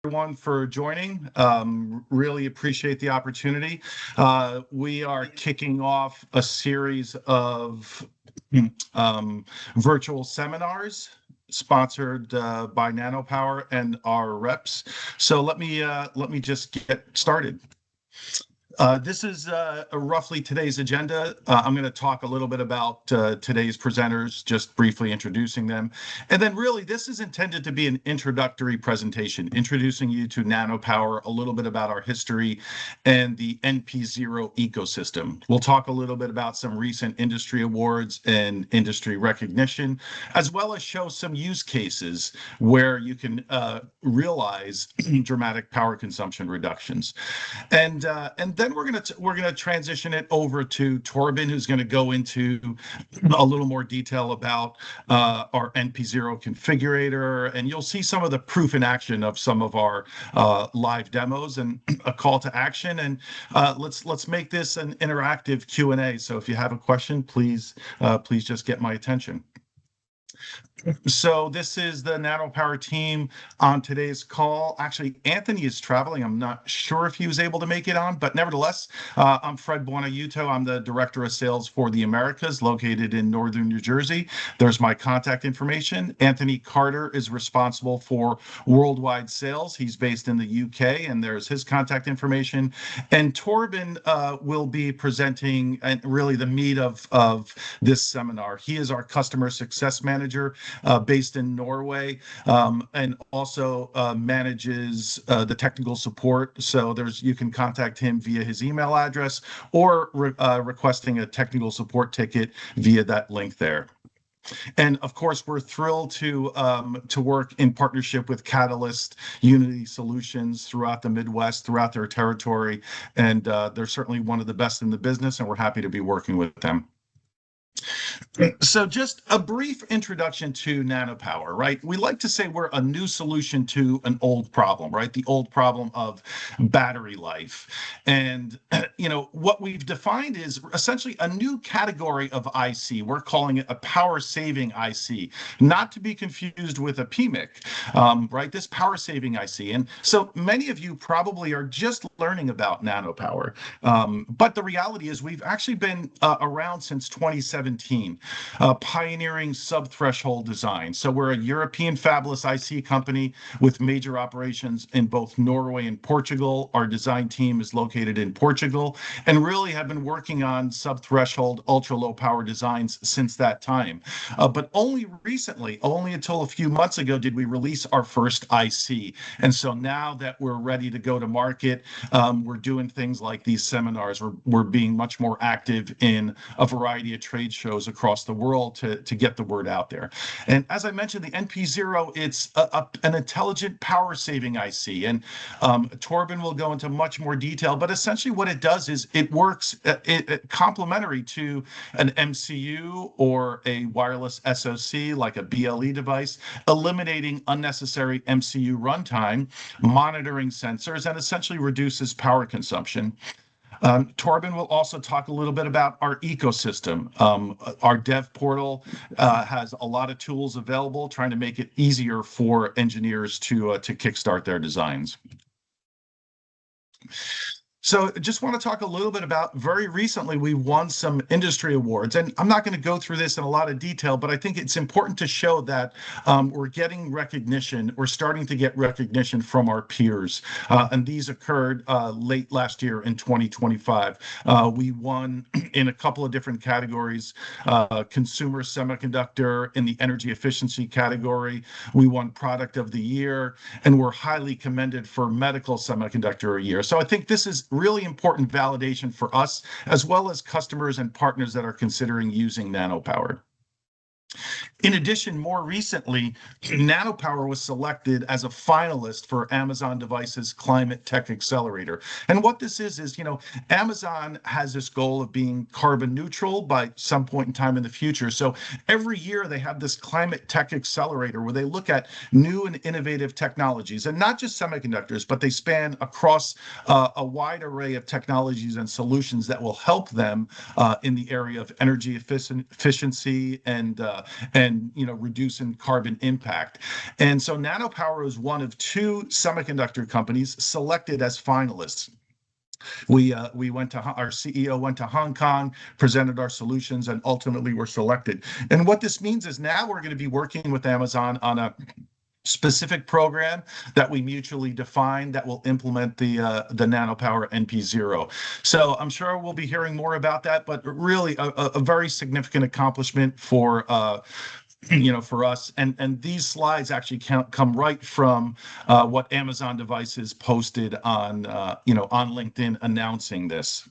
everyone for joining. Really appreciate the opportunity. We are kicking off a series of virtual seminars sponsored by NanoPower and our reps. So let me just get started. This is roughly today's agenda. I'm going to talk a little bit about today's presenters, just briefly introducing them. And then really, this is intended to be an introductory presentation, introducing you to NanoPower, a little bit about our history and the nPZero ecosystem. We'll talk a little bit about some recent industry awards and industry recognition, as well as show some use cases where you can realize dramatic power consumption reductions. And then we're gonna transition it over to Torben, who's going to go into a little more detail about our nPZero configurator, and you'll see some of the proof in action of some of our live demos and a call to action. And let's make this an interactive Q&A. So if you have a question, please just get my attention. So this is the NanoPower team on today's call. Actually, Anthony is traveling. I'm not sure if he was able to make it on, but nevertheless, I'm Fred Buonaiuto. I'm the Director of Sales for the Americas, located in Northern New Jersey. There's my contact information. Anthony Carter is responsible for worldwide sales. He's based in the UK, and there's his contact information. And Torben will be presenting and really the meat of this seminar. He is our Customer Success Manager, based in Norway, and also manages the technical support. So you can contact him via his email address or requesting a technical support ticket via that link there. And of course, we're thrilled to work in partnership with Catalyst Unity Solutions throughout the Midwest, throughout their territory, and they're certainly one of the best in the business, and we're happy to be working with them. So just a brief introduction to NanoPower, right? We like to say we're a new solution to an old problem, right? The old problem of battery life. And, what we've defined is essentially a new category of IC. We're calling it a power-saving IC, not to be confused with a PMIC, right? This power-saving IC. And so many of you probably are just learning about NanoPower. But the reality is we've actually been around since 2017. Pioneering sub-threshold design. So we're a European fabless IC company with major operations in both Norway and Portugal. Our design team is located in Portugal and really have been working on sub-threshold ultra-low power designs since that time. But only recently, only until a few months ago, did we release our first IC. And so now that we're ready to go to market, we're doing things like these seminars. We're being much more active in a variety of trade shows across the world to get the word out there. And as I mentioned, the nPZero, it's an intelligent power saving IC. And Torben will go into much more detail, but essentially what it does is it works complementary to an MCU or a wireless SoC like a BLE device, eliminating unnecessary MCU runtime, monitoring sensors, and essentially reduces power consumption. Torben will also talk a little bit about our ecosystem. Our dev portal has a lot of tools available, trying to make it easier for engineers to kickstart their designs. So just want to talk a little bit about, very recently, we won some industry awards. And I'm not going to go through this in a lot of detail, but I think it's important to show that we're getting recognition. We're starting to get recognition from our peers. And these occurred late last year in 2025. We won in a couple of different categories, consumer semiconductor in the energy efficiency category. We won product of the year, and we're highly commended for medical semiconductor a year. So I think this is really important validation for us, as well as customers and partners that are considering using NanoPower. In addition, more recently, NanoPower was selected as a finalist for Amazon Devices Climate Tech Accelerator. And what this is, Amazon has this goal of being carbon neutral by some point in time in the future. So every year they have this Climate Tech Accelerator where they look at new and innovative technologies, and not just semiconductors, but they span across a wide array of technologies and solutions that will help them in the area of energy efficiency and and reducing carbon impact. And so NanoPower is one of two semiconductor companies selected as finalists. We went to our CEO went to Hong Kong, presented our solutions, and ultimately were selected. And what this means is now we're going to be working with Amazon on a specific program that we mutually define that will implement the NanoPower nPZero. So I'm sure we'll be hearing more about that, but really a very significant accomplishment for for us. And these slides actually come right from what Amazon Devices posted on on LinkedIn announcing this.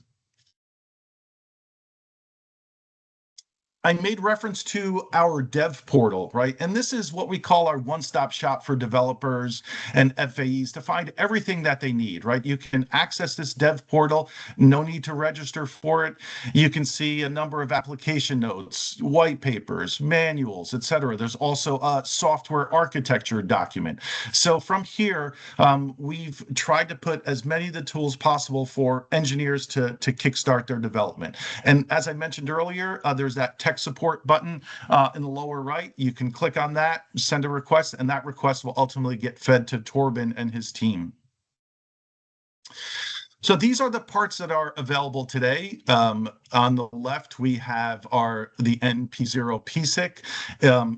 I made reference to our dev portal, right? And this is what we call our one-stop shop for developers and FAEs to find everything that they need, right? You can access this dev portal, no need to register for it. You can see a number of application notes, white papers, manuals, etc. There's also a software architecture document. So from here, we've tried to put as many of the tools possible for engineers to kickstart their development. And as I mentioned earlier, there's that tech support button in the lower right. You can click on that, send a request, and that request will ultimately get fed to Torben and his team. So these are the parts that are available today. On the left, we have the nPZero PSIC.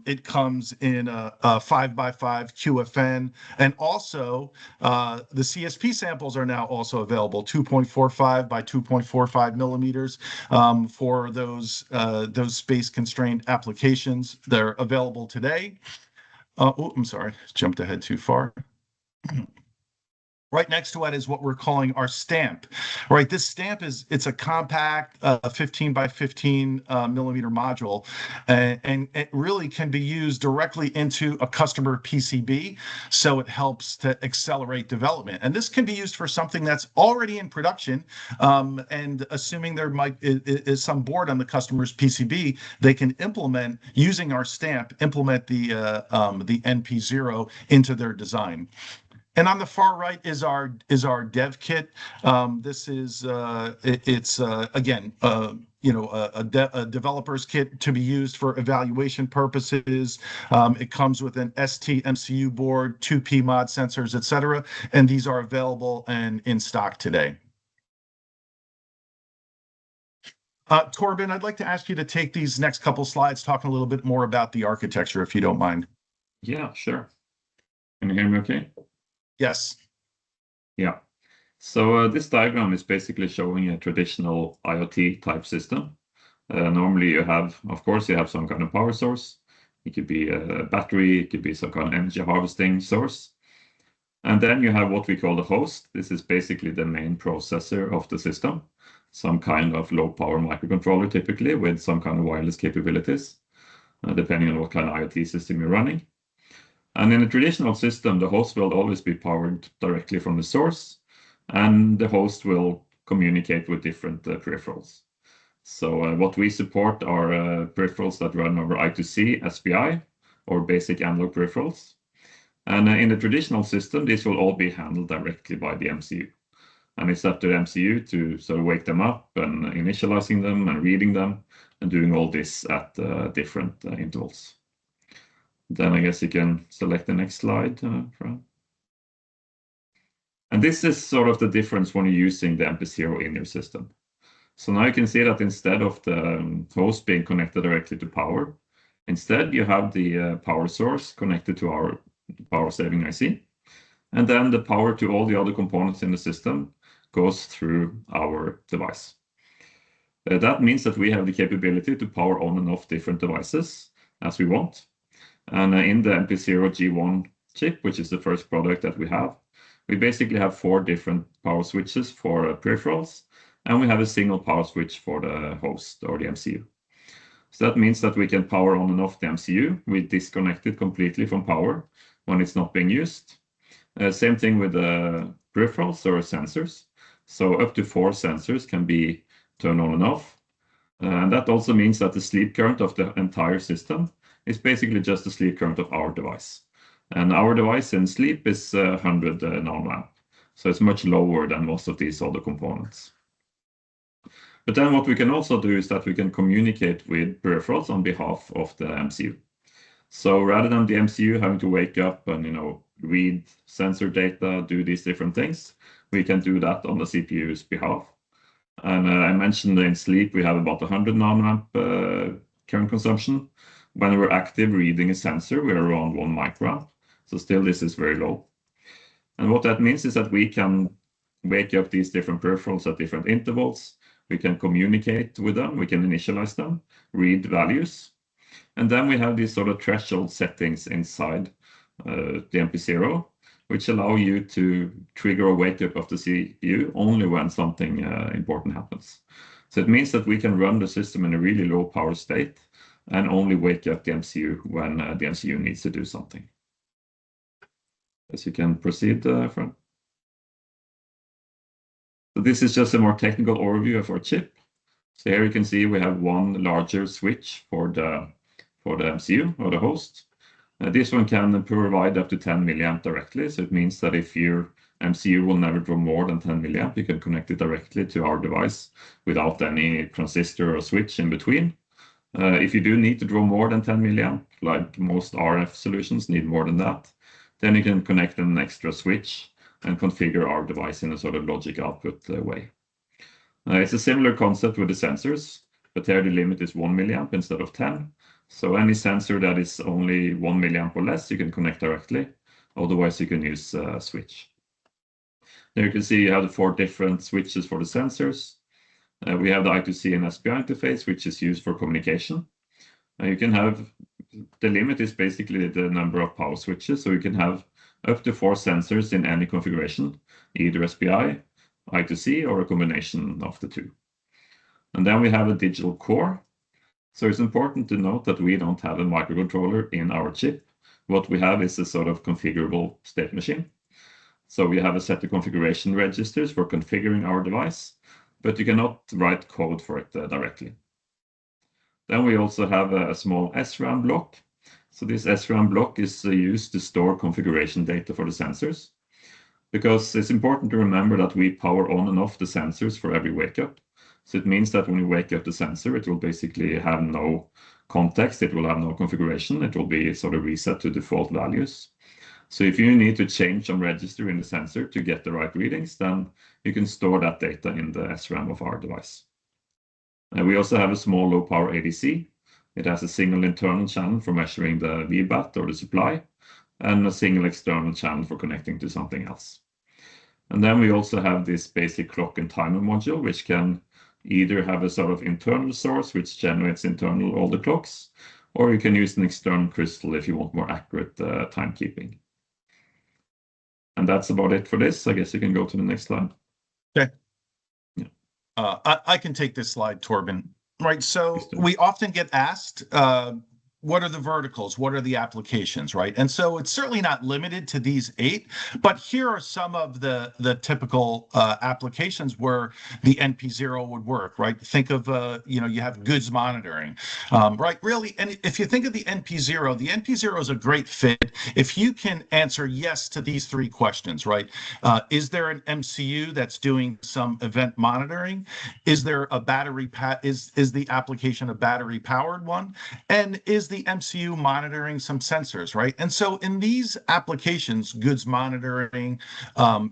It comes in a 5x5 QFN, and also the CSP samples are now also available, 2.45 by 2.45 millimeters for those space-constrained applications. They're available today. Oh, I'm sorry, jumped ahead too far. Right next to it is what we're calling our stamp, right? This stamp it's a compact 15 by 15 millimeter module, and it really can be used directly into a customer PCB, so it helps to accelerate development. And this can be used for something that's already in production, and assuming there is some board on the customer's PCB, they can implement, using our stamp, implement the nPZero into their design. And on the far right is our dev kit. This is again a developer's kit to be used for evaluation purposes. It comes with an ST MCU board, 2 PMOD sensors, etc. And these are available and in stock today. Torben, I'd like to ask you to take these next couple slides, talking a little bit more about the architecture, if you don't mind. Yeah, sure. Can you hear me okay? Yes. Yeah. So this diagram is basically showing a traditional IoT type system. Normally you have, of course, you have some kind of power source. It could be a battery, it could be some kind of energy harvesting source. And then you have what we call the host. This is basically the main processor of the system. Some kind of low power microcontroller typically with some kind of wireless capabilities, depending on what kind of IoT system you're running. And in a traditional system, the host will always be powered directly from the source, and the host will communicate with different peripherals. So what we support are peripherals that run over I2C, SPI, or basic analog peripherals. And in a traditional system, this will all be handled directly by the MCU. And it's up to the MCU to sort of wake them up and initializing them and reading them and doing all this at different intervals. Then I guess you can select the next slide. And this is sort of the difference when you're using the nPZero in your system. So now you can see that instead of the host being connected directly to power, instead you have the power source connected to our power saving IC. And then the power to all the other components in the system goes through our device. That means that we have the capability to power on and off different devices as we want. And in the nPZero G1 chip, which is the first product that we have, we basically have 4 different power switches for peripherals, and we have a single power switch for the host or the MCU. So that means that we can power on and off the MCU. We disconnect it completely from power when it's not being used. Same thing with the peripherals or sensors. So up to 4 sensors can be turned on and off. And that also means that the sleep current of the entire system is basically just the sleep current of our device. And our device in sleep is 100 nanoamp. So it's much lower than most of these other components. But then what we can also do is that we can communicate with peripherals on behalf of the MCU. So rather than the MCU having to wake up and read sensor data, do these different things, we can do that on the CPU's behalf. And I mentioned in sleep we have about 100 nanoamp current consumption. When we're active reading a sensor, we're around 1 microamp. So still this is very low. And what that means is that we can wake up these different peripherals at different intervals. We can communicate with them, we can initialize them, read values. And then we have these sort of threshold settings inside the nPZero, which allow you to trigger a wake up of the CPU only when something important happens. So it means that we can run the system in a really low power state and only wake up the MCU when the MCU needs to do something. As you can proceed, Fred. So this is just a more technical overview of our chip. So here you can see we have one larger switch for the MCU or the host. This one can provide up to 10 milliamp directly. So it means that if your MCU will never draw more than 10 milliamp, you can connect it directly to our device without any transistor or switch in between. If you do need to draw more than 10 milliamp, like most RF solutions need more than that, then you can connect an extra switch and configure our device in a sort of logic output way. It's a similar concept with the sensors, but there the limit is 1 milliamp instead of 10. So any sensor that is only 1 milliamp or less, you can connect directly. Otherwise, you can use a switch. There you can see you have the 4 different switches for the sensors. We have the I2C and SPI interface, which is used for communication. You can have, the limit is basically the number of power switches. So you can have up to 4 sensors in any configuration, either SPI, I2C, or a combination of the two. And then we have a digital core. So it's important to note that we don't have a microcontroller in our chip. What we have is a sort of configurable state machine. So we have a set of configuration registers for configuring our device, but you cannot write code for it directly. Then we also have a small SRAM block. So this SRAM block is used to store configuration data for the sensors, because it's important to remember that we power on and off the sensors for every wake up. So it means that when you wake up the sensor, it will basically have no context, it will have no configuration, it will be sort of reset to default values. So if you need to change some register in the sensor to get the right readings, then you can store that data in the SRAM of our device. We also have a small low power ADC. It has a single internal channel for measuring the VBAT or the supply, and a single external channel for connecting to something else. And then we also have this basic clock and timer module, which can either have a sort of internal source, which generates internal all the clocks, or you can use an external crystal if you want more accurate timekeeping. And that's about it for this. I guess you can go to the next slide. Okay. Yeah. I can take this slide, Torben. Right. So we often get asked, what are the verticals? What are the applications, right? And so it's certainly not limited to these 8, but here are some of the typical applications where the nPZero would work, right? Think of, you have goods monitoring, right? Really, and if you think of the nPZero is a great fit if you can answer yes to these 3 questions, right? Is there an MCU that's doing some event monitoring? Is there a battery, is the application a battery powered one? And is the MCU monitoring some sensors, right? And so in these applications, goods monitoring,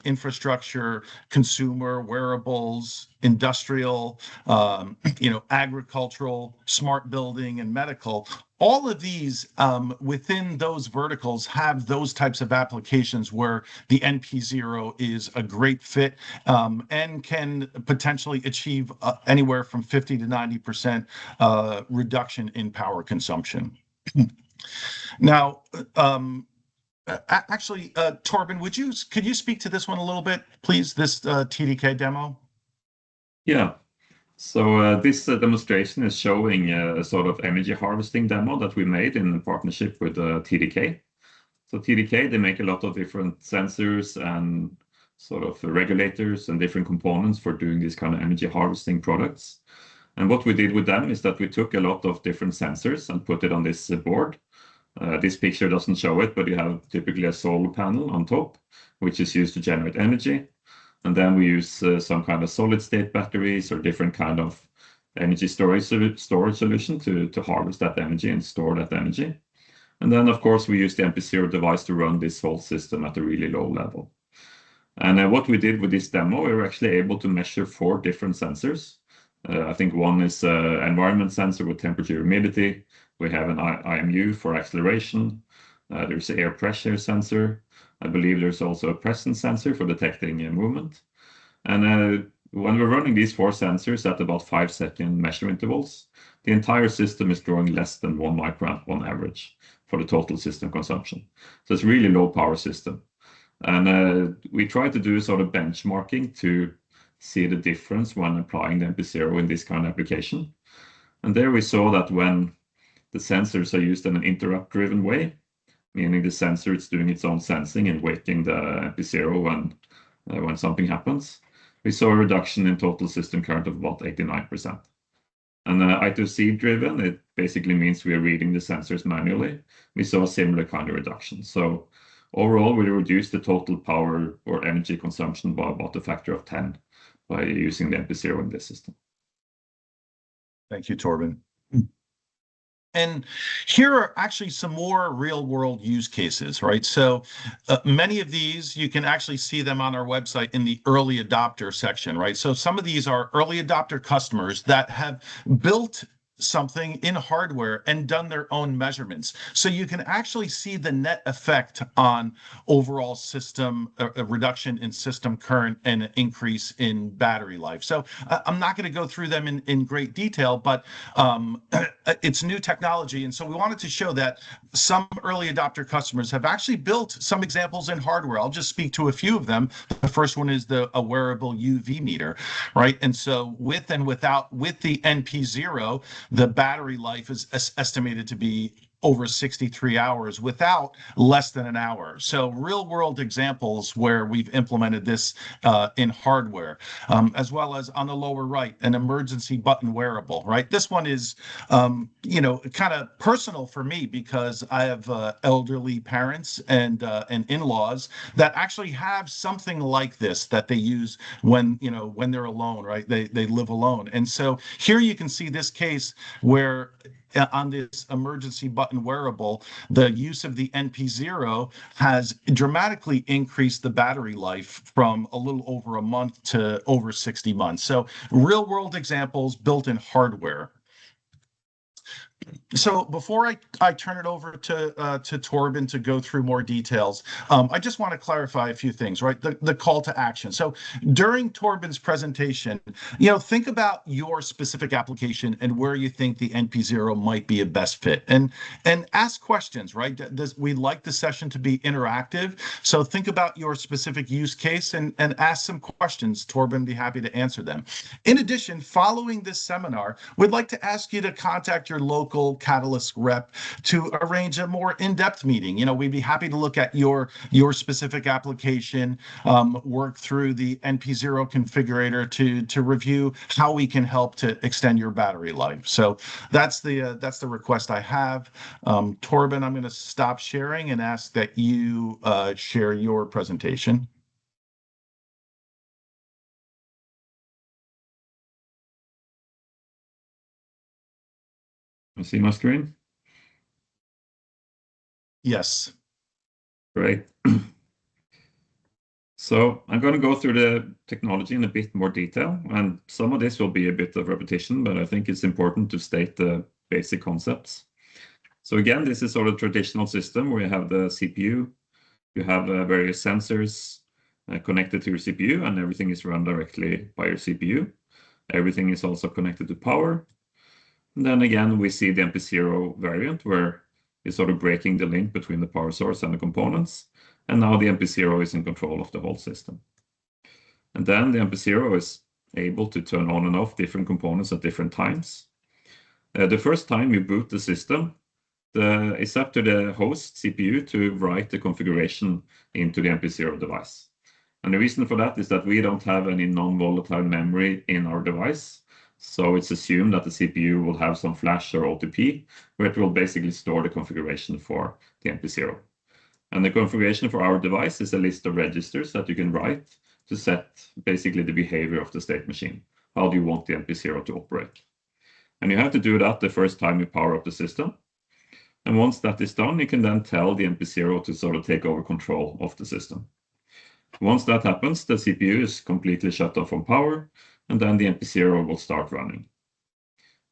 infrastructure, consumer, wearables, industrial, agricultural, smart building, and medical, all of these within those verticals have those types of applications where the nPZero is a great fit and can potentially achieve anywhere from 50 to 90% reduction in power consumption. Now, actually, Torben, could you speak to this one a little bit, please? This TDK demo. Yeah. So this demonstration is showing a sort of energy harvesting demo that we made in partnership with TDK. So TDK, they make a lot of different sensors and sort of regulators and different components for doing these kind of energy harvesting products. And what we did with them is that we took a lot of different sensors and put it on this board. This picture doesn't show it, but you have typically a solar panel on top, which is used to generate energy. And then we use some kind of solid state batteries or different kind of energy storage solution to harvest that energy and store that energy. And then, of course, we use the nPZero device to run this whole system at a really low level. And what we did with this demo, we were actually able to measure 4 different sensors. I think one is an environment sensor with temperature, humidity. We have an IMU for acceleration. There's an air pressure sensor. I believe there's also a presence sensor for detecting movement. And when we're running these 4 sensors at about 5-second measure intervals, the entire system is drawing less than 1 microamp on average for the total system consumption. So it's really low power system. And we try to do sort of benchmarking to see the difference when applying the nPZero in this kind of application. And there we saw that when the sensors are used in an interrupt-driven way, meaning the sensor is doing its own sensing and waking the nPZero when something happens, we saw a reduction in total system current of about 89%. And I2C driven, it basically means we are reading the sensors manually. We saw a similar kind of reduction. So overall, we reduced the total power or energy consumption by about a factor of 10 by using the nPZero in this system. Thank you, Torben. And here are actually some more real world use cases, right? So many of these, you can actually see them on our website in the early adopter section, right? So some of these are early adopter customers that have built something in hardware and done their own measurements. So you can actually see the net effect on overall system, a reduction in system current and an increase in battery life. So I'm not going to go through them in great detail, but it's new technology. And so we wanted to show that some early adopter customers have actually built some examples in hardware. I'll just speak to a few of them. The first one is a wearable UV meter, right? And so with and without, with the nPZero, the battery life is estimated to be over 63 hours without less than an hour. So real world examples where we've implemented this in hardware, as well as on the lower right, an emergency button wearable, right? This one is, kind of personal for me because I have elderly parents and in-laws that actually have something like this that they use when they're alone, right? They live alone. And so here you can see this case where on this emergency button wearable, the use of the nPZero has dramatically increased the battery life from a little over a month to over 60 months. So real world examples built in hardware. So before I turn it over to Torben to go through more details, I just want to clarify a few things, right? The call to action. So during Torben's presentation, think about your specific application and where you think the nPZero might be a best fit, and ask questions, right? We like the session to be interactive, so think about your specific use case and ask some questions. Torben be happy to answer them. In addition, following this seminar, we'd like to ask you to contact your local Catalyst rep to arrange a more in-depth meeting. We'd be happy to look at your specific application, work through the nPZero configurator to review how we can help to extend your battery life. So that's the request I have. Torben, I'm going to stop sharing and ask that you share your presentation. You see my screen? Yes. Great. So I'm going to go through the technology in a bit more detail, and some of this will be a bit of repetition, but I think it's important to state the basic concepts. So again, this is sort of traditional system where you have the CPU, you have various sensors connected to your CPU, and everything is run directly by your CPU. Everything is also connected to power. And then again, we see the nPZero variant where it's sort of breaking the link between the power source and the components. And now the nPZero is in control of the whole system. And then the nPZero is able to turn on and off different components at different times. The first time you boot the system, it's up to the host CPU to write the configuration into the nPZero device. And the reason for that is that we don't have any non-volatile memory in our device. So it's assumed that the CPU will have some flash or OTP, where it will basically store the configuration for the nPZero. And the configuration for our device is a list of registers that you can write to set basically the behavior of the state machine. How do you want the nPZero to operate? And you have to do that the first time you power up the system. And once that is done, you can then tell the nPZero to sort of take over control of the system. Once that happens, the CPU is completely shut off from power, and then the nPZero will start running.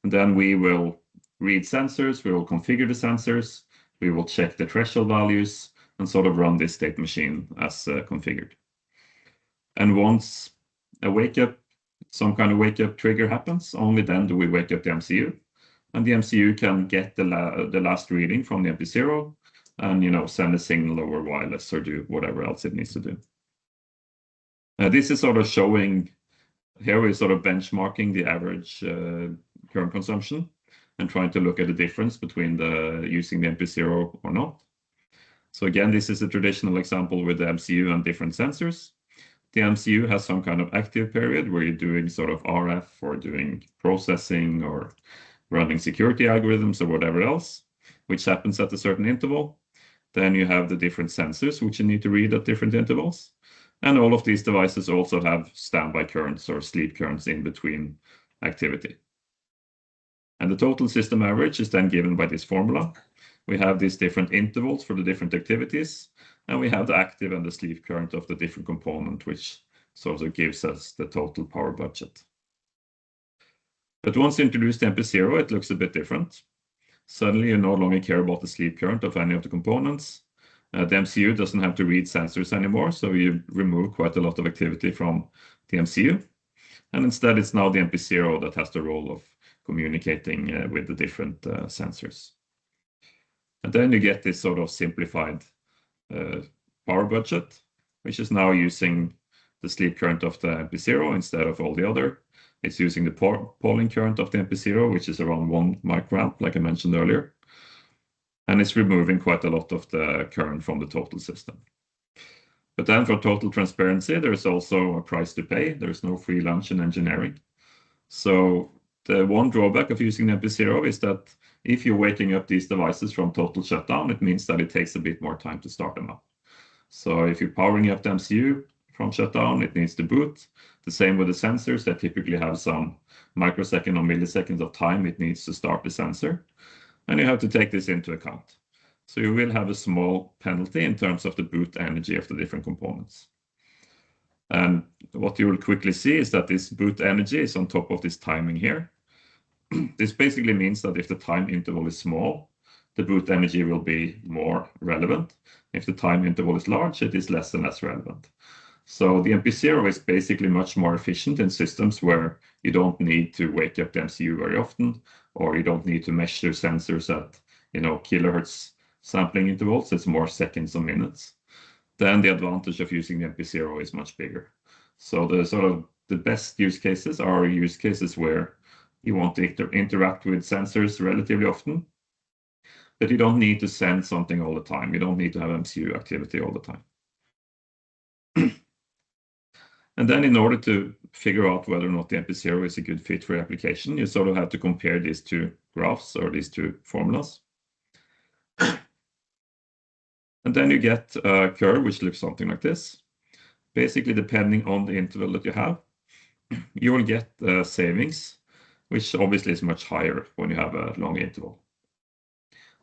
And then we will read sensors, we will configure the sensors, we will check the threshold values, and sort of run this state machine as configured. And once some kind of wake up trigger happens, only then do we wake up the MCU. And the MCU can get the last reading from the nPZero and send a signal over wireless or do whatever else it needs to do. This is sort of showing, here we're sort of benchmarking the average current consumption and trying to look at the difference between using the nPZero or not. So again, this is a traditional example with the MCU and different sensors. The MCU has some kind of active period where you're doing sort of RF or doing processing or running security algorithms or whatever else, which happens at a certain interval. Then you have the different sensors, which you need to read at different intervals. And all of these devices also have standby currents or sleep currents in between activity. And the total system average is then given by this formula. We have these different intervals for the different activities, and we have the active and the sleep current of the different component, which sort of gives us the total power budget. But once you introduce the nPZero, it looks a bit different. Suddenly, you no longer care about the sleep current of any of the components. The MCU doesn't have to read sensors anymore, so you remove quite a lot of activity from the MCU. And instead, it's now the nPZero that has the role of communicating with the different sensors. And then you get this sort of simplified power budget, which is now using the sleep current of the nPZero instead of all the other. It's using the polling current of the nPZero, which is around 1 microamp, like I mentioned earlier. And it's removing quite a lot of the current from the total system. But then for total transparency, there's also a price to pay. There's no free lunch in engineering. So the one drawback of using the nPZero is that if you're waking up these devices from total shutdown, it means that it takes a bit more time to start them up. So if you're powering up the MCU from shutdown, it needs to boot. The same with the sensors that typically have some microsecond or milliseconds of time it needs to start the sensor. And you have to take this into account. So you will have a small penalty in terms of the boot energy of the different components. And what you will quickly see is that this boot energy is on top of this timing here. This basically means that if the time interval is small, the boot energy will be more relevant. If the time interval is large, it is less and less relevant. So the nPZero is basically much more efficient in systems where you don't need to wake up the MCU very often, or you don't need to measure sensors at kilohertz sampling intervals. It's more seconds or minutes. Then the advantage of using the nPZero is much bigger. So the best use cases are use cases where you want to interact with sensors relatively often, but you don't need to send something all the time. You don't need to have MCU activity all the time. And then in order to figure out whether or not the nPZero is a good fit for your application, you sort of have to compare these two graphs or these two formulas. And then you get a curve which looks something like this. Basically, depending on the interval that you have, you will get savings, which obviously is much higher when you have a long interval.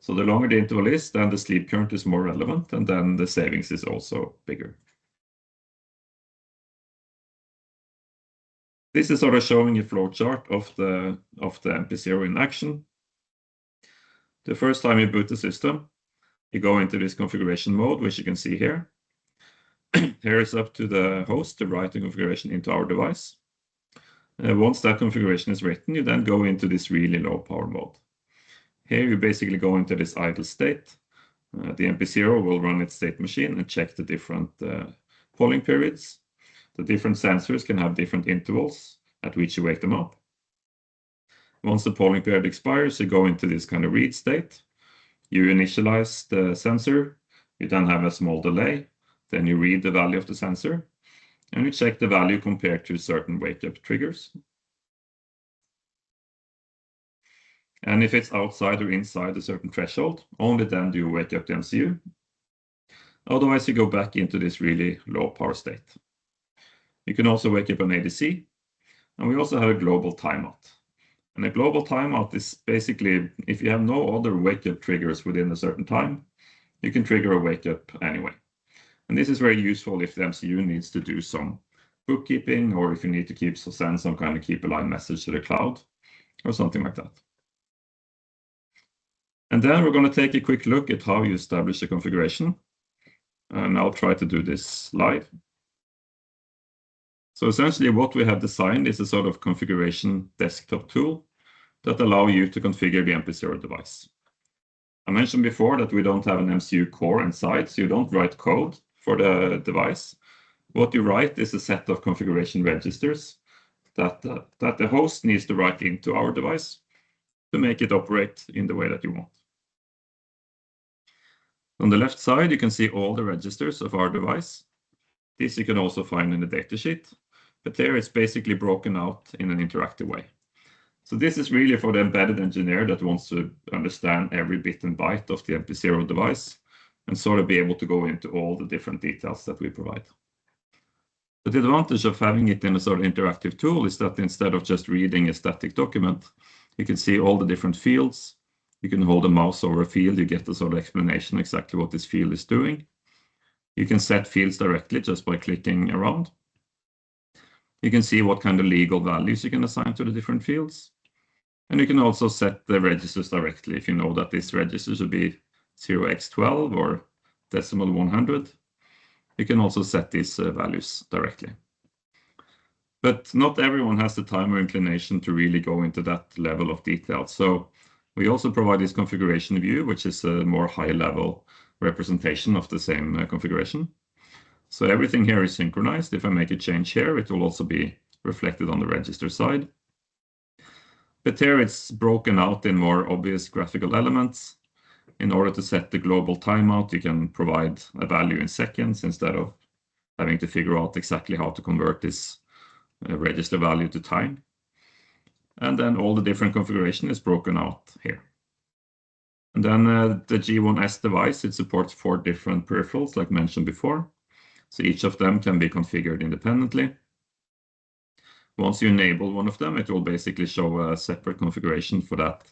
So the longer the interval is, then the sleep current is more relevant, and then the savings is also bigger. This is sort of showing a flowchart of the nPZero in action. The first time you boot the system, you go into this configuration mode, which you can see here. Here it's up to the host to write the configuration into our device. Once that configuration is written, you then go into this really low power mode. Here you basically go into this idle state. The nPZero will run its state machine and check the different polling periods. The different sensors can have different intervals at which you wake them up. Once the polling period expires, you go into this kind of read state. You initialize the sensor. You then have a small delay. Then you read the value of the sensor. And you check the value compared to certain wake-up triggers. And if it's outside or inside a certain threshold, only then do you wake up the MCU. Otherwise, you go back into this really low power state. You can also wake up an ADC, and we also have a global timeout. And a global timeout is basically if you have no other wake-up triggers within a certain time, you can trigger a wake-up anyway. And this is very useful if the MCU needs to do some bookkeeping, or if you need to send some kind of keep alive message to the cloud or something like that. And then we're going to take a quick look at how you establish a configuration. And I'll try to do this live. So essentially what we have designed is a sort of configuration desktop tool that allow you to configure the nPZero device. I mentioned before that we don't have an MCU core inside, so you don't write code for the device. What you write is a set of configuration registers that the host needs to write into our device to make it operate in the way that you want. On the left side, you can see all the registers of our device. This you can also find in the datasheet, but there it's basically broken out in an interactive way. So this is really for the embedded engineer that wants to understand every bit and byte of the nPZero device and sort of be able to go into all the different details that we provide. But the advantage of having it in a sort of interactive tool is that instead of just reading a static document, you can see all the different fields. You can hold a mouse over a field, you get the sort of explanation exactly what this field is doing. You can set fields directly just by clicking around. You can see what kind of legal values you can assign to the different fields. And you can also set the registers directly if you know that this register should be 0x12 or decimal 100. You can also set these values directly. But not everyone has the time or inclination to really go into that level of detail. So we also provide this configuration view, which is a more high-level representation of the same configuration. So everything here is synchronized. If I make a change here, it will also be reflected on the register side. But here it's broken out in more obvious graphical elements. In order to set the global timeout, you can provide a value in seconds instead of having to figure out exactly how to convert this register value to time. And then all the different configuration is broken out here. And then the G1S device, it supports 4 different peripherals like mentioned before. So each of them can be configured independently. Once you enable one of them, it will basically show a separate configuration for that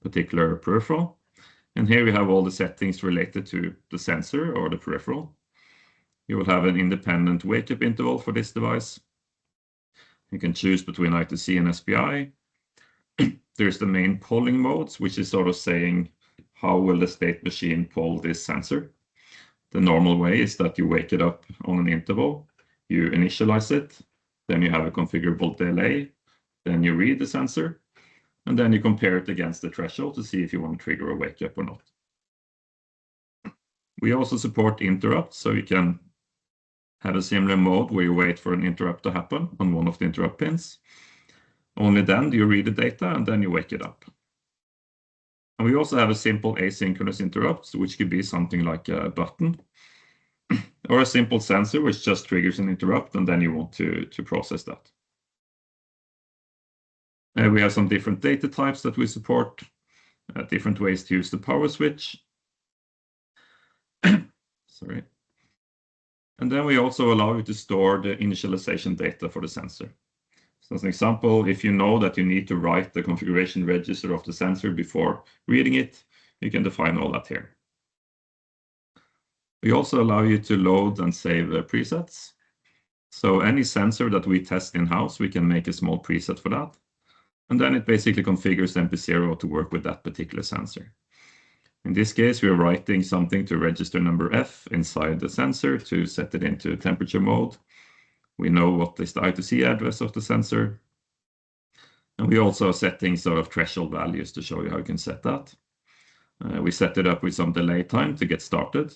particular peripheral. And here we have all the settings related to the sensor or the peripheral. You will have an independent wake-up interval for this device. You can choose between I2C and SPI. There's the main polling modes, which is sort of saying how will the state machine poll this sensor. The normal way is that you wake it up on an interval, you initialize it, then you have a configurable delay, then you read the sensor, and then you compare it against the threshold to see if you want to trigger a wake up or not. We also support interrupts, so you can have a similar mode where you wait for an interrupt to happen on one of the interrupt pins. Only then do you read the data and then you wake it up. And we also have a simple asynchronous interrupt, which could be something like a button or a simple sensor which just triggers an interrupt and then you want to process that. We have some different data types that we support, different ways to use the power switch. Sorry. And then we also allow you to store the initialization data for the sensor. So as an example, if you know that you need to write the configuration register of the sensor before reading it, you can define all that here. We also allow you to load and save presets. So any sensor that we test in-house, we can make a small preset for that. And then it basically configures nPZero to work with that particular sensor. In this case, we are writing something to register number F inside the sensor to set it into temperature mode. We know what is the I2C address of the sensor. And we also are setting sort of threshold values to show you how you can set that. We set it up with some delay time to get started,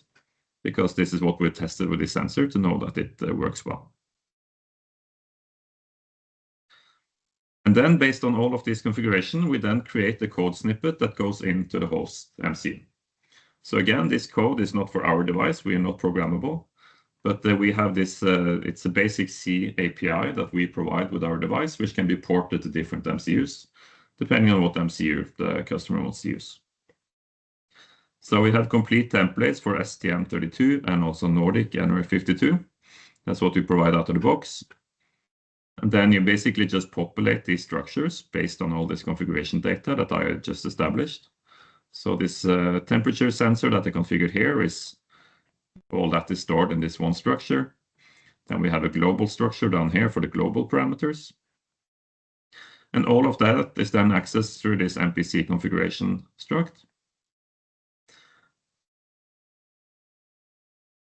because this is what we tested with the sensor to know that it works well. And then based on all of this configuration, we then create the code snippet that goes into the host MCU. So again, this code is not for our device. We are not programmable, but we have this, it's a basic C API that we provide with our device, which can be ported to different MCUs, depending on what MCU the customer wants to use. So we have complete templates for STM32 and also Nordic NR52. That's what we provide out of the box. And then you basically just populate these structures based on all this configuration data that I just established. So this temperature sensor that I configured here is all that is stored in this one structure. Then we have a global structure down here for the global parameters. And all of that is then accessed through this MPC configuration struct.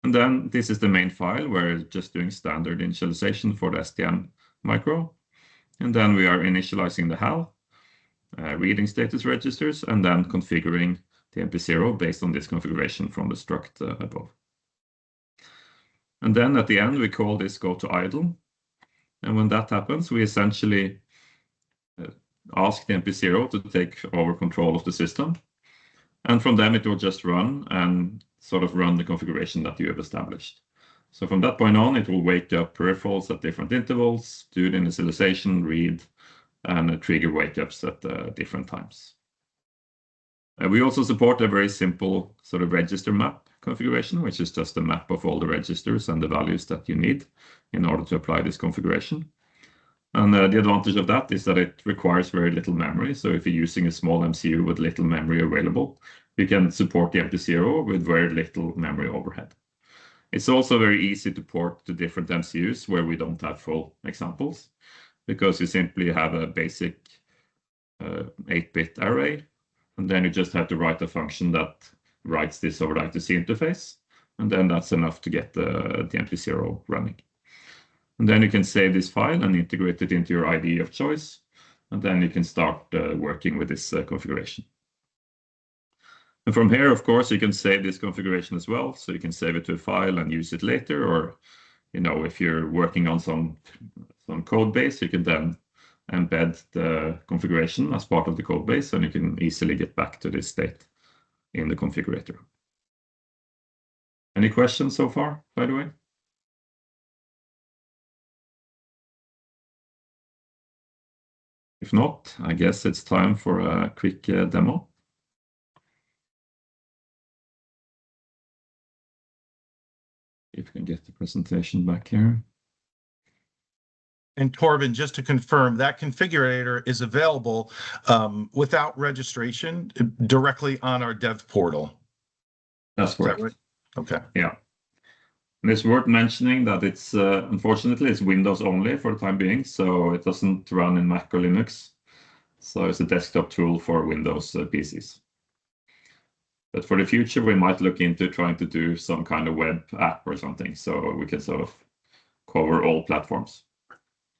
And then this is the main file where we're just doing standard initialization for the STM micro. And then we are initializing the HAL, reading status registers, and then configuring the nPZero based on this configuration from the struct above. And then at the end, we call this go to idle. And when that happens, we essentially ask the nPZero to take over control of the system. And from them, it will just run and sort of run the configuration that you have established. So from that point on, it will wake up peripherals at different intervals, do the initialization, read, and trigger wake-ups at different times. We also support a very simple sort of register map configuration, which is just a map of all the registers and the values that you need in order to apply this configuration. And the advantage of that is that it requires very little memory. So if you're using a small MCU with little memory available, you can support the nPZero with very little memory overhead. It's also very easy to port to different MCUs where we don't have full examples, because you simply have a basic 8-bit array, and then you just have to write a function that writes this over the I2C interface, and then that's enough to get the nPZero running. And then you can save this file and integrate it into your IDE of choice, and then you can start working with this configuration. And from here, of course, you can save this configuration as well. So you can save it to a file and use it later, or if you're working on some code base, you can then embed the configuration as part of the code base, and you can easily get back to this state in the configurator. Any questions so far, by the way? If not, I guess it's time for a quick demo. If we can get the presentation back here. And Torben, just to confirm, that configurator is available without registration directly on our dev portal. That's correct. Right? Okay. Yeah. And it's worth mentioning that it's unfortunately it's Windows only for the time being, so it doesn't run in Mac or Linux. So it's a desktop tool for Windows PCs. But for the future, we might look into trying to do some kind of web app or something, so we can sort of cover all platforms.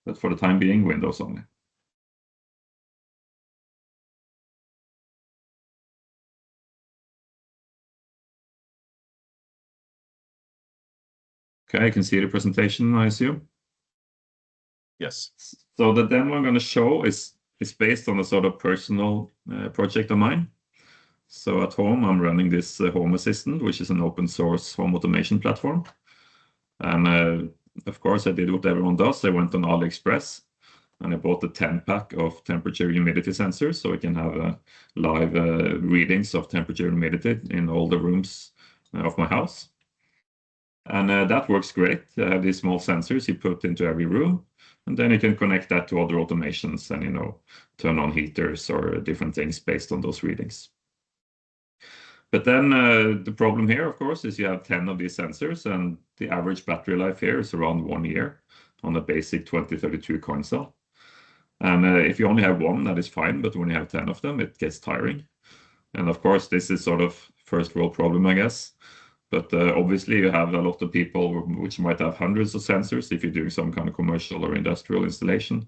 But for the time being, Windows only. Okay, I can see the presentation, I assume. Yes. So the demo I'm going to show is based on a sort of personal project of mine. So at home, I'm running this Home Assistant, which is an open source home automation platform. And of course, I did what everyone does. I went on AliExpress and I bought a 10-pack of temperature humidity sensors, so we can have live readings of temperature and humidity in all the rooms of my house. And that works great. I have these small sensors you put into every room, and then you can connect that to other automations and turn on heaters or different things based on those readings. But then the problem here, of course, is you have 10 of these sensors, and the average battery life here is around 1 year on a basic 2032 coin cell. And if you only have one, that is fine, but when you have 10 of them, it gets tiring. And of course, this is sort of first world problem, I guess. But obviously, you have a lot of people which might have hundreds of sensors if you're doing some kind of commercial or industrial installation.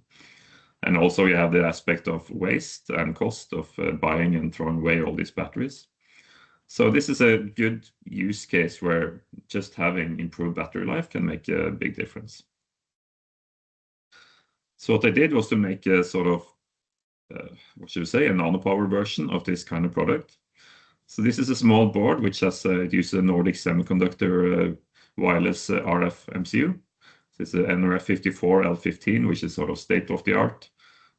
And also, you have the aspect of waste and cost of buying and throwing away all these batteries. So this is a good use case where just having improved battery life can make a big difference. So what I did was to make a sort of, what should we say, a nano-power version of this kind of product. So this is a small board which has it uses a Nordic Semiconductor wireless RF MCU. So it's a nRF54L15, which is sort of state of the art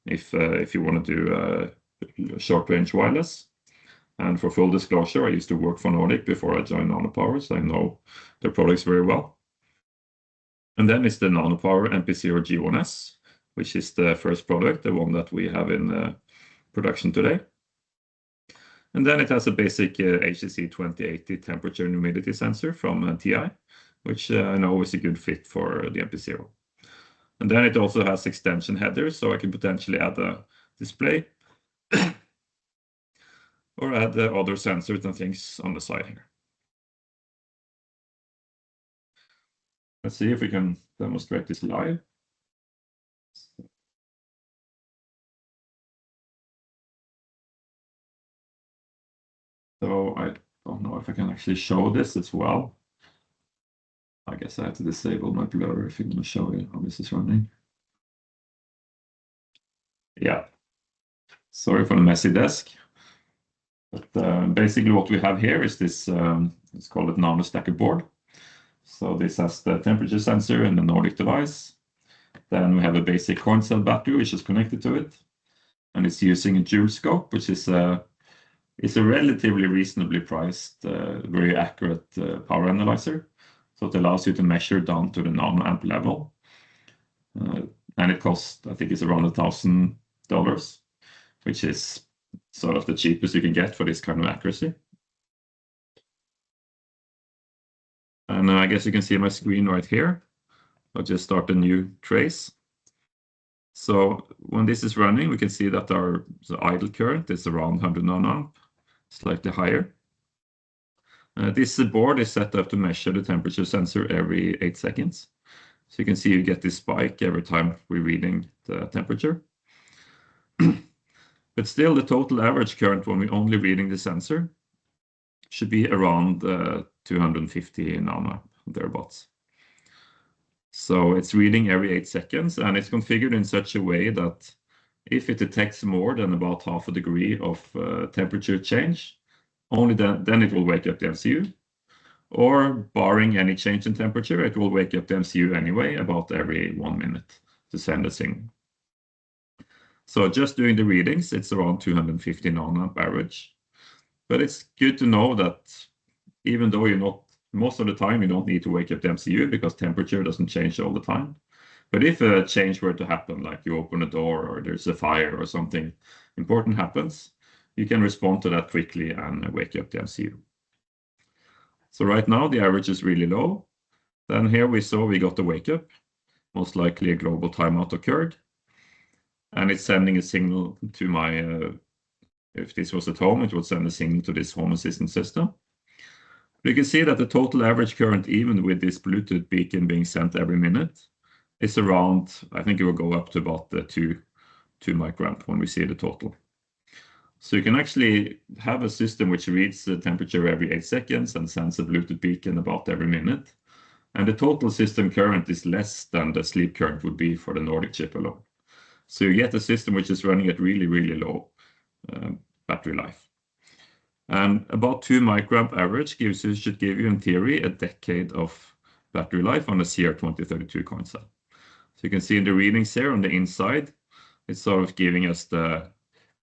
if you want to do short range wireless. And for full disclosure, I used to work for Nordic before I joined nanopower, so I know their products very well. And then it's the nanopower nPZero G1S, which is the first product, the one that we have in production today. And then it has a basic HCC 2080 temperature and humidity sensor from TI, which I know is a good fit for the nPZero. And then it also has extension headers, so I can potentially add a display or add other sensors and things on the side here. Let's see if we can demonstrate this live. So I don't know if I can actually show this as well. I guess I have to disable my blur if I'm going to show you how this is running. Yeah, sorry for the messy desk. But basically what we have here is this, let's call it nanostacker board. So this has the temperature sensor and the Nordic device. Then we have a basic coin cell battery, which is connected to it. And it's using a joule scope, which is a relatively reasonably priced, very accurate power analyzer. So it allows you to measure down to the nanoamp level. And it costs, I think it's around $1,000, which is sort of the cheapest you can get for this kind of accuracy. And I guess you can see my screen right here. I'll just start a new trace. So when this is running, we can see that the idle current is around 100 nanoamp, slightly higher. This board is set up to measure the temperature sensor every 8 seconds. So you can see you get this spike every time we're reading the temperature. But still, the total average current when we're only reading the sensor should be around 250 nanoamp, thereabouts. So it's reading every 8 seconds, and it's configured in such a way that if it detects more than about half a degree of temperature change, only then it will wake up the MCU. Or barring any change in temperature, it will wake up the MCU anyway about every 1 minute to send a signal. So just doing the readings, it's around 250 nanoamp average. But it's good to know that even though most of the time you don't need to wake up the MCU because temperature doesn't change all the time. But if a change were to happen, like you open a door or there's a fire or something important happens, you can respond to that quickly and wake up the MCU. So right now the average is really low. Then here we saw we got a wake up, most likely a global timeout occurred. And it's sending a signal to my, if this was at home, it would send a signal to this home assistant system. You can see that the total average current, even with this Bluetooth beacon being sent every minute, is around, I think it will go up to about the 2 microamp when we see the total. So you can actually have a system which reads the temperature every 8 seconds and sends a Bluetooth beacon about every minute. And the total system current is less than the sleep current would be for the Nordic chip alone. So you get a system which is running at really, really low battery life. And about 2 microamp average should give you, in theory, a decade of battery life on a CR2032 coin cell. So you can see in the readings here on the inside, it's sort of giving us the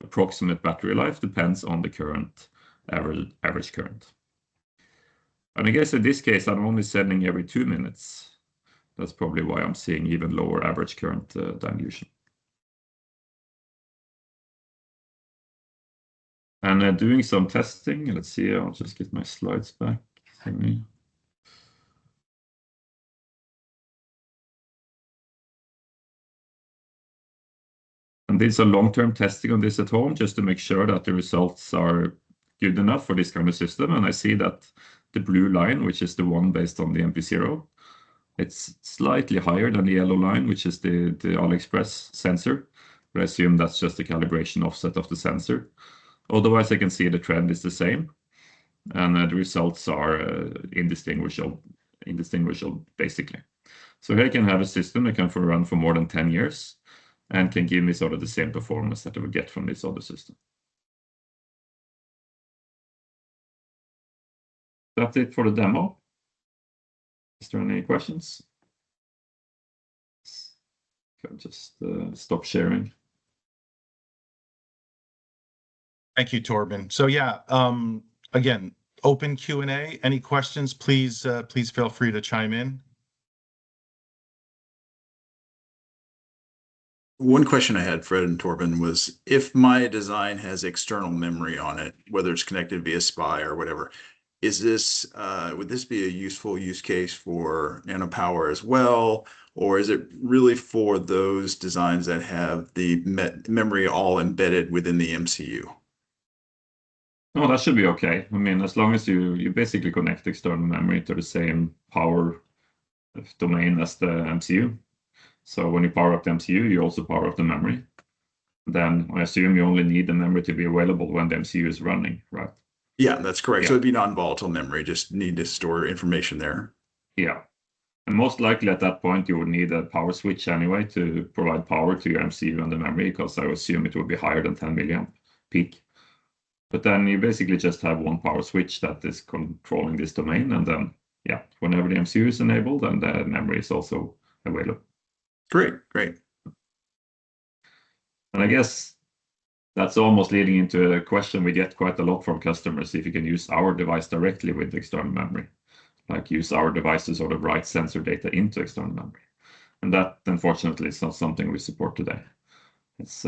approximate battery life, depends on the current average current. And I guess in this case, I'm only sending every 2 minutes. That's probably why I'm seeing even lower average current than usual. And doing some testing, let's see, I'll just get my slides back. Sorry. And did some long-term testing on this at home just to make sure that the results are good enough for this kind of system. And I see that the blue line, which is the one based on the nPZero, it's slightly higher than the yellow line, which is the AliExpress sensor. But I assume that's just the calibration offset of the sensor. Otherwise, I can see the trend is the same, and the results are indistinguishable, basically. So here I can have a system that can run for more than 10 years and can give me sort of the same performance that I would get from this other system. That's it for the demo. Is there any questions? I'll just stop sharing. Thank you, Torben. So yeah, again, open Q&A. Any questions, please feel free to chime in. One question I had, Fred and Torben, was if my design has external memory on it, whether it's connected via SPI or whatever, would this be a useful use case for nanopower as well? Or is it really for those designs that have the memory all embedded within the MCU? No, that should be okay. I mean, as long as you basically connect external memory to the same power domain as the MCU. So when you power up the MCU, you also power up the memory. Then I assume you only need the memory to be available when the MCU is running, right? Yeah, that's correct. Yeah. So it'd be non-volatile memory, just need to store information there. Yeah. And most likely at that point, you would need a power switch anyway to provide power to your MCU and the memory, because I assume it would be higher than 10 milliamp peak. But then you basically just have one power switch that is controlling this domain. And then, yeah, whenever the MCU is enabled, then the memory is also available. Great, great. And I guess that's almost leading into a question we get quite a lot from customers, if you can use our device directly with external memory, like use our device to sort of write sensor data into external memory. And that, unfortunately, is not something we support today. It's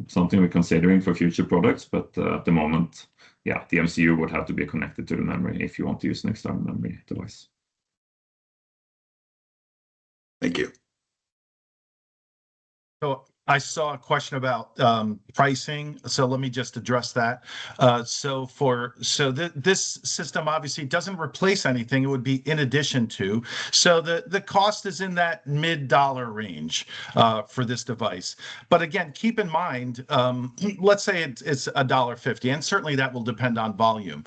something we're considering for future products, but at the moment, yeah, the MCU would have to be connected to the memory if you want to use an external memory device. Thank you. So I saw a question about pricing, so let me just address that. This system obviously doesn't replace anything; it would be in addition to. So the cost is in that mid-dollar range for this device. But again, keep in mind, let's say it's $1.50, and certainly that will depend on volume.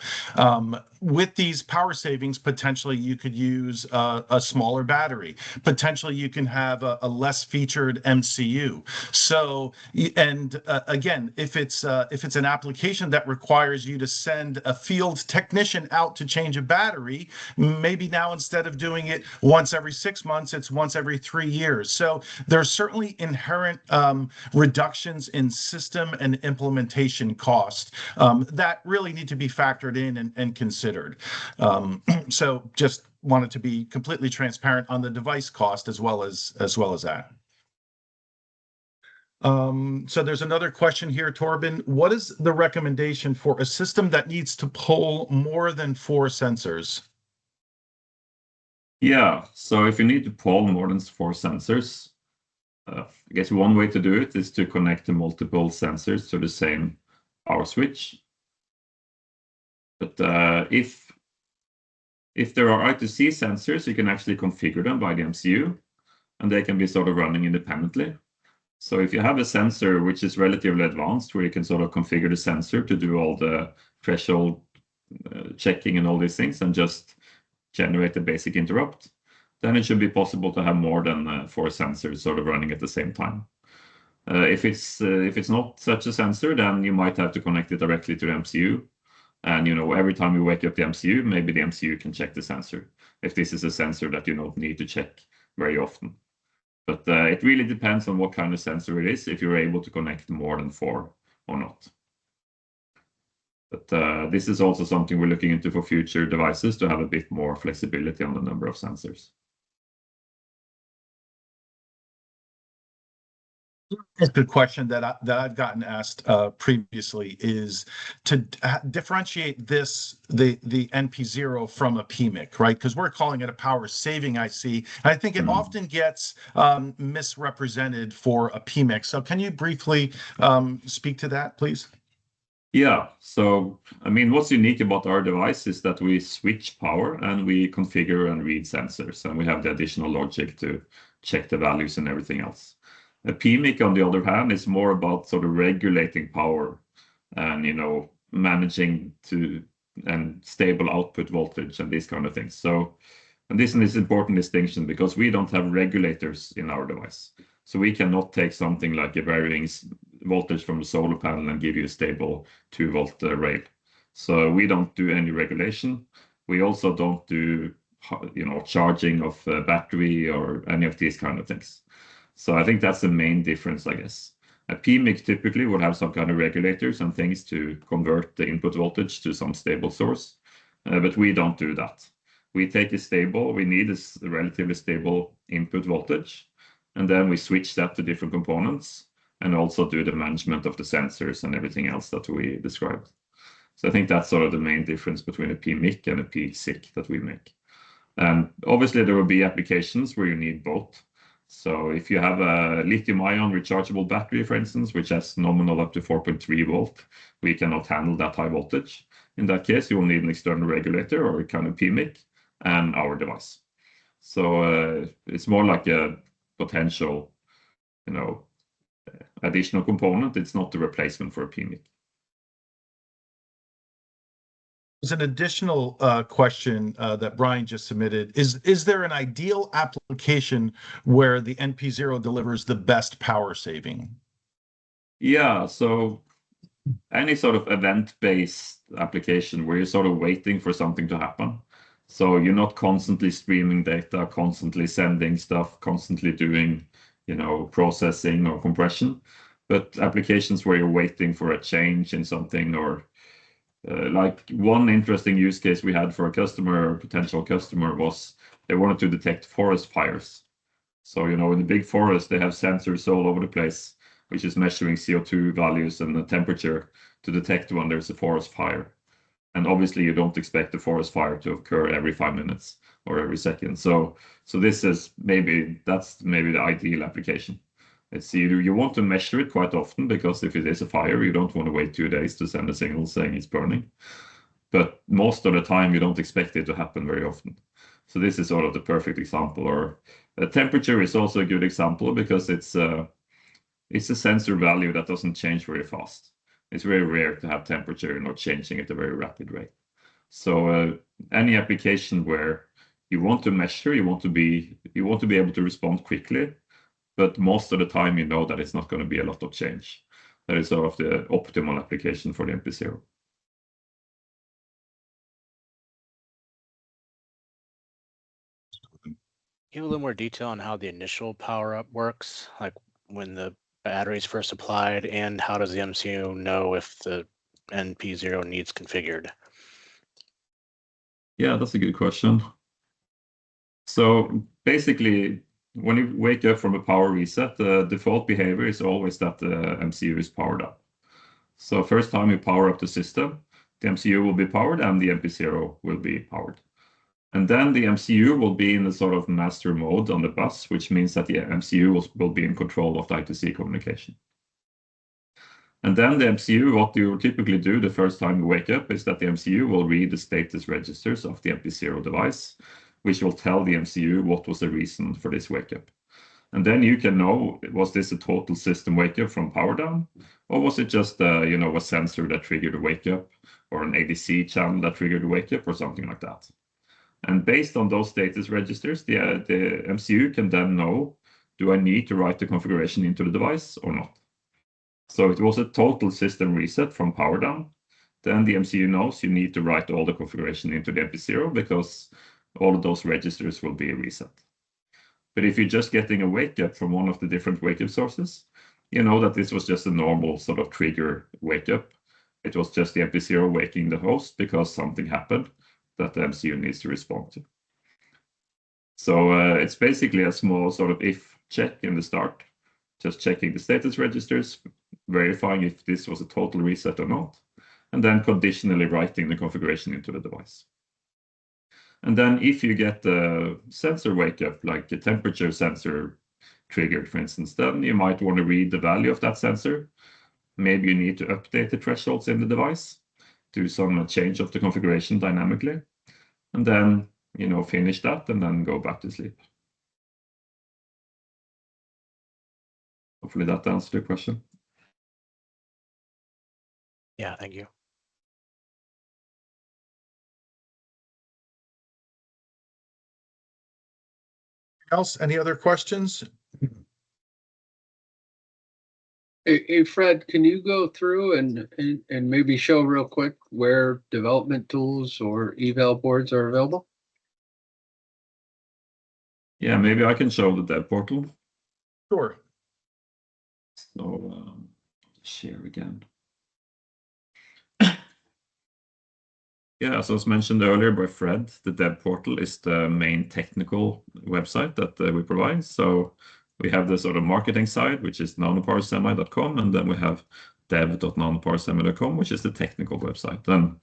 With these power savings, potentially you could use a smaller battery. Potentially you can have a less featured MCU. So, and again, if it's an application that requires you to send a field technician out to change a battery, maybe now instead of doing it once every 6 months, it's once every 3 years. So there's certainly inherent reductions in system and implementation cost that really need to be factored in and considered. So just wanted to be completely transparent on the device cost as well as that. So there's another question here, Torben. What is the recommendation for a system that needs to pull more than 4 sensors? Yeah, so if you need to pull more than 4 sensors, I guess one way to do it is to connect the multiple sensors to the same power switch. But if there are I2C sensors, you can actually configure them by the MCU, and they can be sort of running independently. So if you have a sensor which is relatively advanced, where you can sort of configure the sensor to do all the threshold checking and all these things, and just generate a basic interrupt, then it should be possible to have more than 4 sensors sort of running at the same time. If it's not such a sensor, then you might have to connect it directly to the MCU. And every time you wake up the MCU, maybe the MCU can check the sensor, if this is a sensor that you don't need to check very often. But it really depends on what kind of sensor it is, if you're able to connect more than 4 or not. But this is also something we're looking into for future devices, to have a bit more flexibility on the number of sensors. A good question that I've gotten asked previously is to differentiate the nPZero from a PMIC, right? Because we're calling it a power saving IC. And I think it often gets misrepresented for a PMIC. So can you briefly speak to that, please? Yeah, so I mean, what's unique about our device is that we switch power and we configure and read sensors, and we have the additional logic to check the values and everything else. A PMIC, on the other hand, is more about sort of regulating power and managing and stable output voltage and these kind of things. So, and this is an important distinction, because we don't have regulators in our device. So we cannot take something like a varying voltage from the solar panel and give you a stable 2-volt rail. So we don't do any regulation. We also don't do charging of battery or any of these kind of things. So I think that's the main difference, I guess. A PMIC typically would have some kind of regulators and things to convert the input voltage to some stable source, but we don't do that. We take we need a relatively stable input voltage, and then we switch that to different components and also do the management of the sensors and everything else that we described. So I think that's sort of the main difference between a PMIC and a PSIC that we make. And obviously there will be applications where you need both. So if you have a lithium-ion rechargeable battery, for instance, which has nominal up to 4.3 volt, we cannot handle that high voltage. In that case, you will need an external regulator or a kind of PMIC and our device. So it's more like a potential, additional component. It's not the replacement for a PMIC. There's an additional question that Brian just submitted. Is there an ideal application where the nPZero delivers the best power saving? Yeah, so any sort of event-based application where you're sort of waiting for something to happen. So you're not constantly streaming data, constantly sending stuff, constantly doing, processing or compression, but applications where you're waiting for a change in something, or like one interesting use case we had for a customer or potential customer was they wanted to detect forest fires. So, in the big forest, they have sensors all over the place, which is measuring CO2 values and the temperature to detect when there's a forest fire. And obviously, you don't expect a forest fire to occur every 5 minutes or every second. So this is that's maybe the ideal application. It's either you want to measure it quite often, because if it is a fire, you don't want to wait 2 days to send a signal saying it's burning. But most of the time, you don't expect it to happen very often. So this is sort of the perfect example. Or temperature is also a good example, because it's a sensor value that doesn't change very fast. It's very rare to have temperature not changing at a very rapid rate. So any application where you want to measure, you want to be able to respond quickly, but most of the time you know that it's not going to be a lot of change. That is sort of the optimal application for the nPZero. Give a little more detail on how the initial power up works, like when the battery is first applied, and how does the MCU know if the nPZero needs configured? Yeah, that's a good question. So basically, when you wake up from a power reset, the default behavior is always that the MCU is powered up. So first time you power up the system, the MCU will be powered and the nPZero will be powered. And then the MCU will be in the sort of master mode on the bus, which means that the MCU will be in control of the I2C communication. And then the MCU, what you typically do the first time you wake up is that the MCU will read the status registers of the nPZero device, which will tell the MCU what was the reason for this wake up. And then you can know, was this a total system wake up from power down? Or was it just a sensor that triggered a wake up, or an ADC channel that triggered a wake up, or something like that? And based on those status registers, the MCU can then know, do I need to write the configuration into the device or not? So it was a total system reset from power down. Then the MCU knows you need to write all the configuration into the nPZero, because all of those registers will be reset. But if you're just getting a wake up from one of the different wake up sources, you know that this was just a normal sort of trigger wake up. It was just the nPZero waking the host because something happened that the MCU needs to respond to. So it's basically a small sort of if check in the start, just checking the status registers, verifying if this was a total reset or not, and then conditionally writing the configuration into the device. And then if you get a sensor wake up, like a temperature sensor triggered, for instance, then you might want to read the value of that sensor. Maybe you need to update the thresholds in the device, do some change of the configuration dynamically, and then, finish that and then go back to sleep. Hopefully that answered your question. Yeah, thank you. Else, any other questions? Hey, Fred, can you go through and maybe show real quick where development tools or eval boards are available? Yeah, maybe I can show the dev portal. Sure. So share again. Yeah, so as mentioned earlier by Fred, the dev portal is the main technical website that we provide. So We have the sort of marketing side, which is nanopowersemi.com, and then we have dev.nanopowersemi.com, which is the technical website. And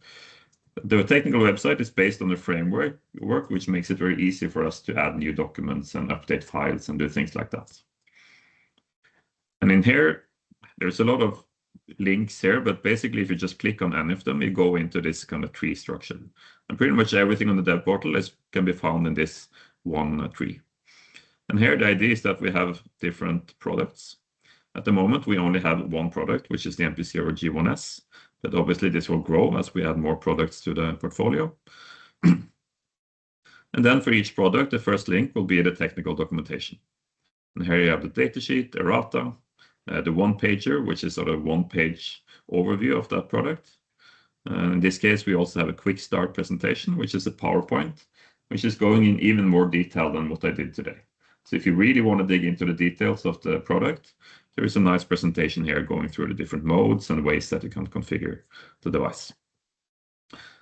the technical website is based on the framework, which makes it very easy for us to add new documents and update files and do things like that. And in here, there's a lot of links here, but basically if you just click on any of them, you go into this kind of tree structure. And pretty much everything on the dev portal can be found in this one tree. And here the idea is that we have different products. At the moment, we only have one product, which is the nPZero G1S, but obviously this will grow as we add more products to the portfolio. And then for each product, the first link will be the technical documentation. And here you have the datasheet, errata, the one-pager, which is sort of one-page overview of that product. In this case, we also have a quick start presentation, which is a PowerPoint, which is going in even more detail than what I did today. So if you really want to dig into the details of the product, there is a nice presentation here going through the different modes and ways that you can configure the device.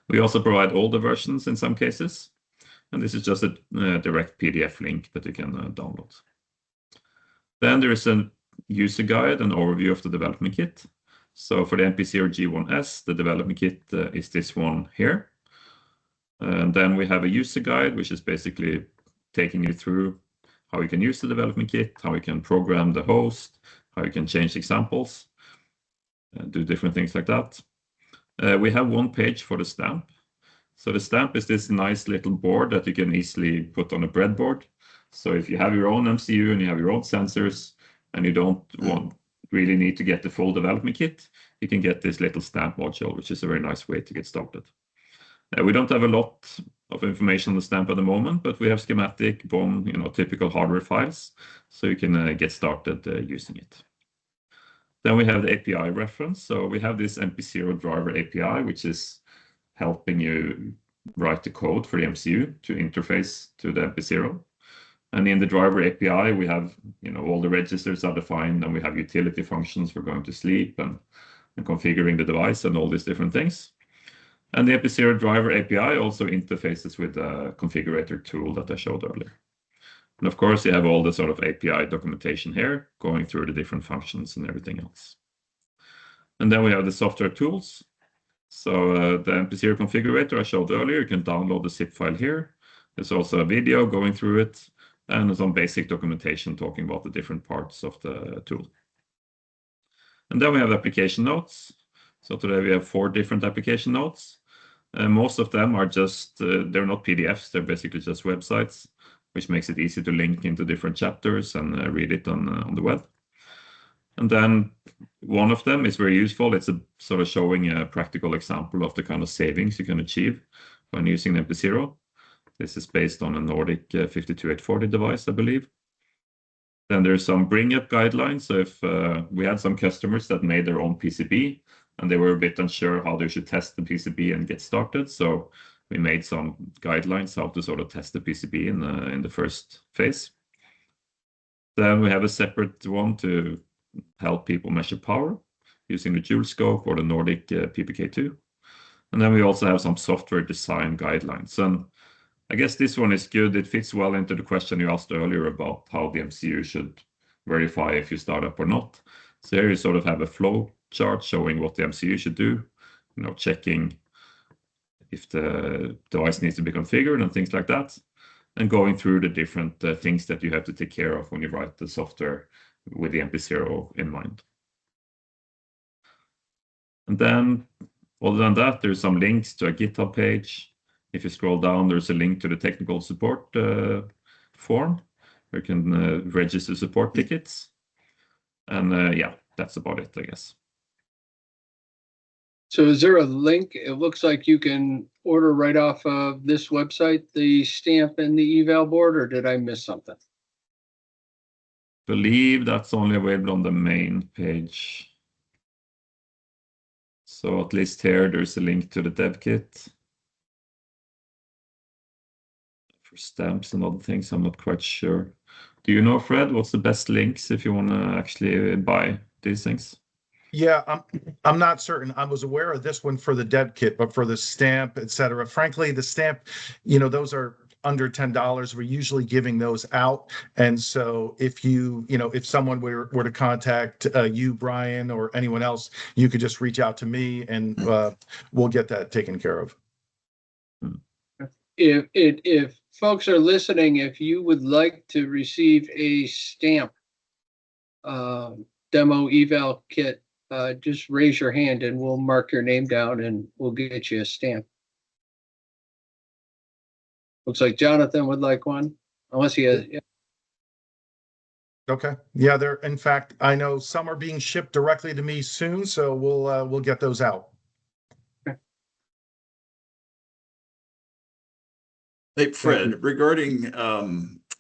We also provide older versions in some cases, and this is just a direct PDF link that you can download. Then there is a user guide and overview of the development kit. So for the nPZero G1S, the development kit is this one here. And then we have a user guide, which is basically taking you through how you can use the development kit, how you can program the host, how you can change examples, do different things like that. We have one page for the stamp. So the stamp is this nice little board that you can easily put on a breadboard. So if you have your own MCU and you have your own sensors and you don't really need to get the full development kit, you can get this little stamp module, which is a very nice way to get started. We don't have a lot of information on the stamp at the moment, but we have schematic, BOM, typical hardware files, so you can get started using it. Then we have the API reference. So we have this nPZero driver API, which is helping you write the code for the MCU to interface to the nPZero. And in the driver API, we have all the registers are defined, and we have utility functions for going to sleep and configuring the device and all these different things. And the nPZero driver API also interfaces with the configurator tool that I showed earlier. And of course, you have all the sort of API documentation here, going through the different functions and everything else. And then we have the software tools. So the nPZero configurator I showed earlier, you can download the zip file here. There's also a video going through it, and some basic documentation talking about the different parts of the tool. And then we have application notes. So today we have 4 different application notes. Most of them are just, they're not PDFs, they're basically just websites, which makes it easy to link into different chapters and read it on the web. And then one of them is very useful. It's a sort of showing a practical example of the kind of savings you can achieve when using nPZero. This is based on a Nordic 52840 device, I believe. Then there's some bring-up guidelines. So if we had some customers that made their own PCB and they were a bit unsure how they should test the PCB and get started. So we made some guidelines how to sort of test the PCB in the first phase. Then we have a separate one to help people measure power using the Joule scope or the Nordic PPK2. And then we also have some software design guidelines. And I guess this one is good. It fits well into the question you asked earlier about how the MCU should verify if you start up or not. So here you sort of have a flow chart showing what the MCU should do, checking if the device needs to be configured and things like that, and going through the different things that you have to take care of when you write the software with the nPZero in mind. And then, other than that, there's some links to a GitHub page. If you scroll down, there's a link to the technical support form where you can register support tickets. And yeah, that's about it, I guess. So is there a link? It looks like you can order right off of this website, the stamp and the eval board, or did I miss something? I believe that's only available on the main page. So at least here, there's a link to the dev kit. For stamps and other things, I'm not quite sure. Do you know, Fred, what's the best links if you want to actually buy these things? Yeah, I'm not certain. I was aware of this one for the dev kit, but for the stamp, etc. Frankly, the stamp, those are under $10. We're usually giving those out. And so if if someone were to contact you, Brian, or anyone else, you could just reach out to me and we'll get that taken care of. If folks are listening, if you would like to receive a stamp demo eval kit, just raise your hand and we'll mark your name down and we'll get you a stamp. Looks like Jonathan would like one, unless he has. Yeah. Okay. Yeah, in fact, I know some are being shipped directly to me soon, so we'll get those out. Hey, Fred, regarding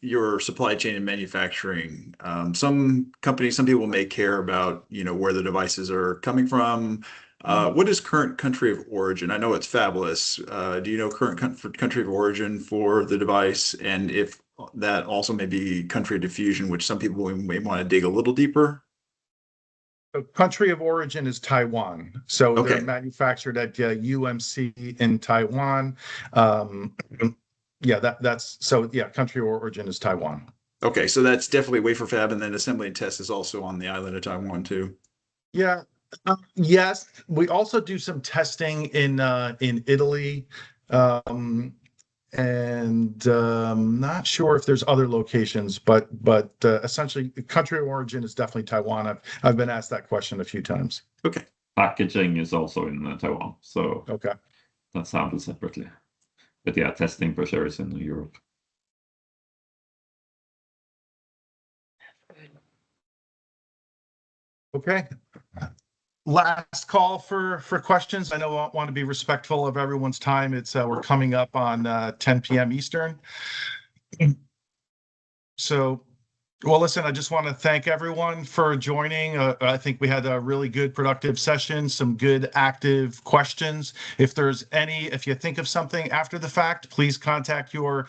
your supply chain and manufacturing, some companies, some people may care about, where the devices are coming from. What is current country of origin? I know it's fabulous. Do you know current country of origin for the device? And if that also may be country of diffusion, which some people may want to dig a little deeper? So country of origin is Taiwan. So Okay. they're manufactured at UMC in Taiwan. Yeah, country of origin is Taiwan. Okay, so that's definitely wafer fab, and then assembly and test is also on the island of Taiwan too. Yeah. Yes, we also do some testing in Italy, and not sure if there's other locations, but essentially, the country of origin is definitely Taiwan. I've been asked that question a few times. Okay. Packaging is also in Taiwan, so Okay. that's handled separately. But yeah, testing for sure is in Europe. Okay. Last call for questions. I know I want to be respectful of everyone's time. We're coming up on 10 p.m. Eastern. So, well, listen, I just want to thank everyone for joining. I think we had a really good, productive session, some good, active questions. If you think of something after the fact, please contact your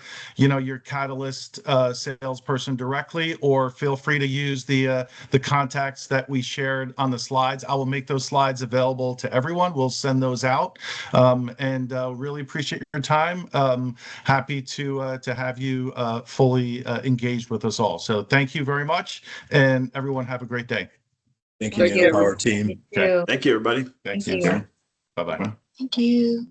Catalyst salesperson directly, or feel free to use the contacts that we shared on the slides. I will make those slides available to everyone. We'll send those out, and really appreciate your time. Happy to have you fully engaged with us all. So thank you very much, and everyone have a great day. Thank you, Thank you. Power team. Okay. Thank you, everybody. Thank Thank you. you. Bye-bye. Bye. Thank you.